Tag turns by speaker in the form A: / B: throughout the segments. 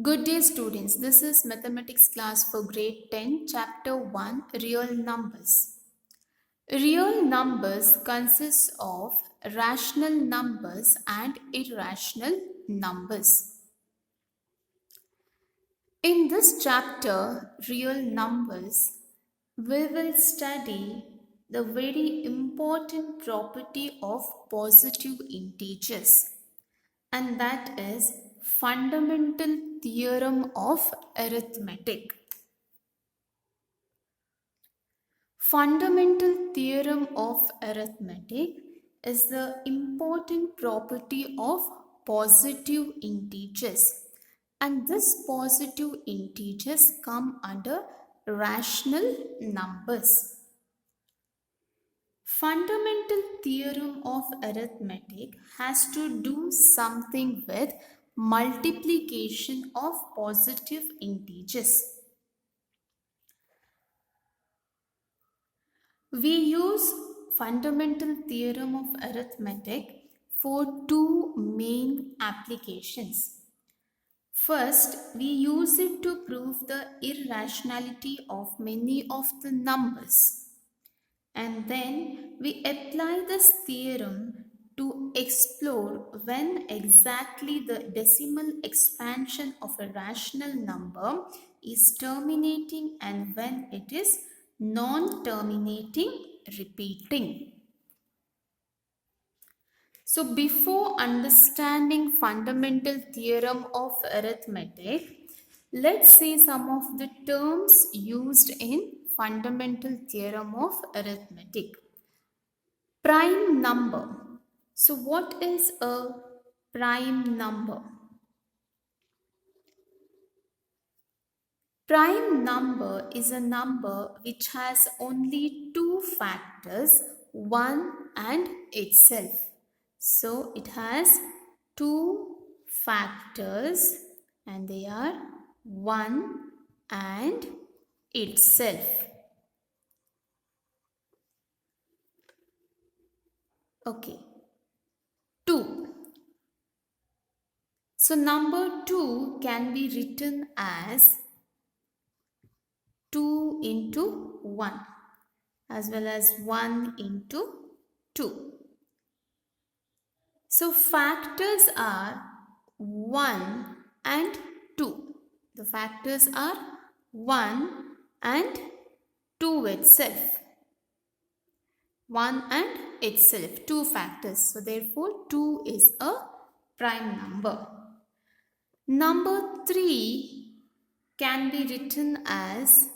A: Good day, students. This is mathematics class for grade 10, chapter 1, real numbers. Real numbers consist of rational numbers and irrational numbers. In this chapter, real numbers, we will study the very important property of positive integers, and that is fundamental theorem of arithmetic. Fundamental theorem of arithmetic is the important property of positive integers, and this positive integers come under rational numbers. Fundamental theorem of arithmetic has to do something with multiplication of positive integers. We use fundamental theorem of arithmetic for two main applications. First, we use it to prove the irrationality of many of the numbers. And then we apply this theorem to explore when exactly the decimal expansion of a rational number is terminating and when it is non-terminating repeating. So before understanding fundamental theorem of arithmetic, let's see some of the terms used in fundamental theorem of arithmetic. Prime number. So what is a prime number? Prime number is a number which has only two factors, 1 and itself. So it has two factors and they are 1 and itself. Okay. 2. So number 2 can be written as 2 into 1 as well as 1 into 2. So factors are 1 and 2. The factors are 1 and 2 itself. 1 and itself, two factors. So therefore 2 is a prime number. Number 3 can be written as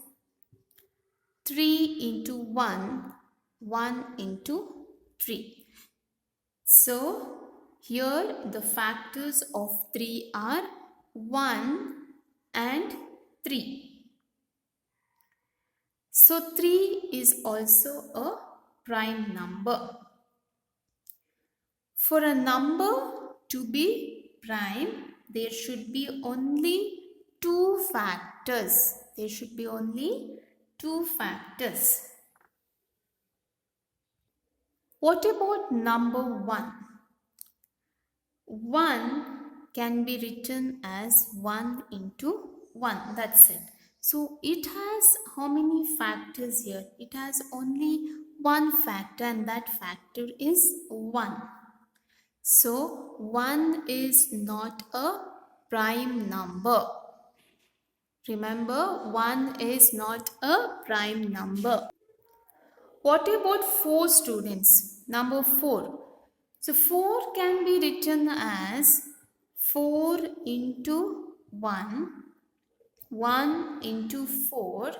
A: 3 into 1, 1 into 3. So here the factors of 3 are 1 and 3. So 3 is also a prime number. For a number to be prime, there should be only two factors. There should be only two factors. What about number 1? 1 can be written as 1 into 1. That's it. So it has how many factors here? It has only one factor and that factor is 1. So 1 is not a prime number. Remember, 1 is not a prime number. What about 4, students? Number 4. So 4 can be written as 4 into 1, 1 into 4,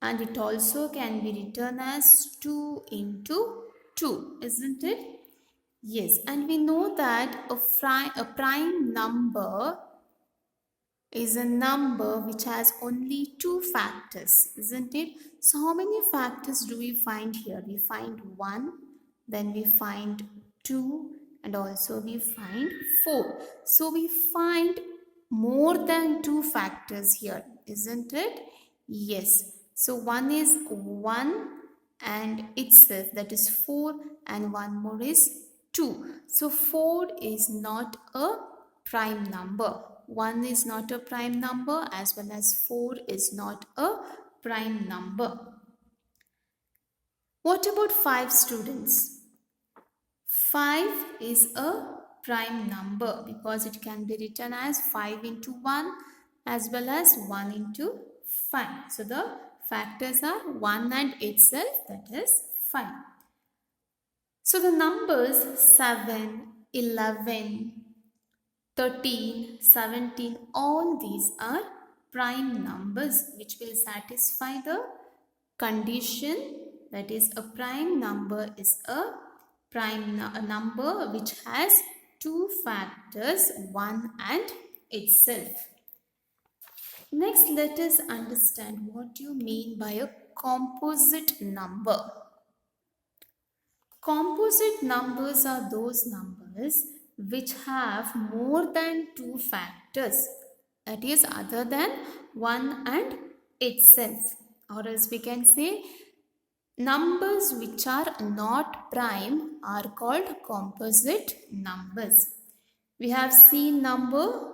A: and it also can be written as 2 into 2, isn't it? Yes, and we know that a prime number is a number which has only two factors, isn't it? So how many factors do we find here? We find 1, then we find 2, and also we find 4. So we find more than two factors here, isn't it? Yes. So one is 1 and itself, that is 4, and one more is 2. So 4 is not a prime number. 1 is not a prime number as well as 4 is not a prime number. What about 5 students? 5 is a prime number because it can be written as 5 into 1 as well as 1 into 5. So the factors are 1 and itself, that is 5. So the numbers 7, 11, 13, 17, all these are prime numbers which will satisfy the condition, that is a prime number is a number which has two factors, 1 and itself. Next, let us understand what you mean by a composite number. Composite numbers are those numbers which have more than two factors, that is other than 1 and itself, or else we can say numbers which are not prime are called composite numbers. We have seen number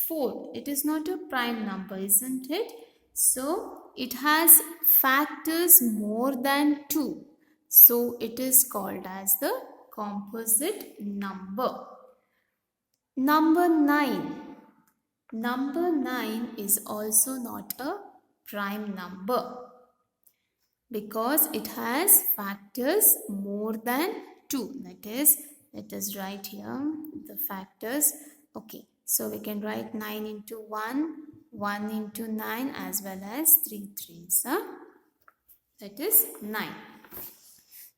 A: 4. It is not a prime number, isn't it? So it has factors more than 2. So it is called as the composite number. Number 9. Number 9 is also not a prime number because it has factors more than 2. That is, let us write here the factors. Okay, so we can write 9 into 1, 1 into 9 as well as 3 3s. That is 9.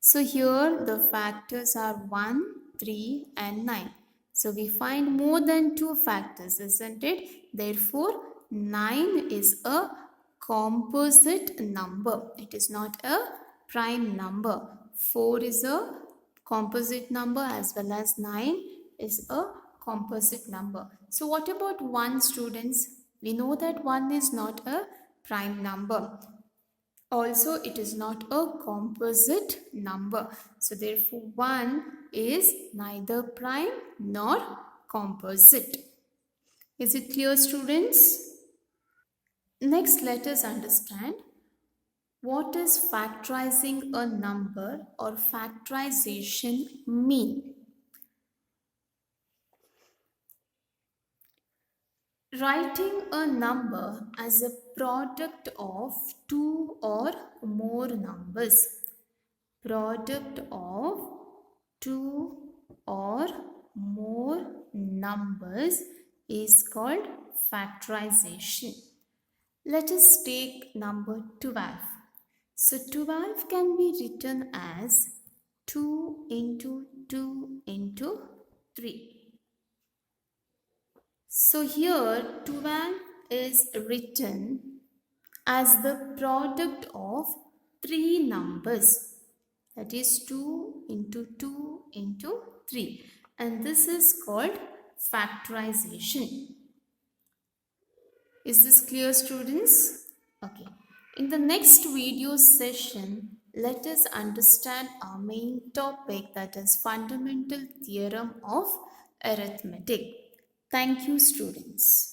A: So here the factors are 1, 3 and 9. So we find more than 2 factors, isn't it? Therefore, 9 is a composite number. It is not a prime number. 4 is a composite number as well as 9 is a composite number. So what about 1, students? We know that 1 is not a prime number. Also, it is not a composite number. So therefore, 1 is neither prime nor composite. Is it clear, students? Next, let us understand what does factorizing a number or factorization mean. Writing a number as a product of two or more numbers. Product of two or more numbers is called factorization. Let us take number 12. So 12 can be written as 2 into 2 into 3. So here 12 is written as the product of 3 numbers, that is 2 into 2 into 3, and this is called factorization. Is this clear, students? Okay. In the next video session, let us understand our main topic, that is fundamental theorem of arithmetic. Thank you, students.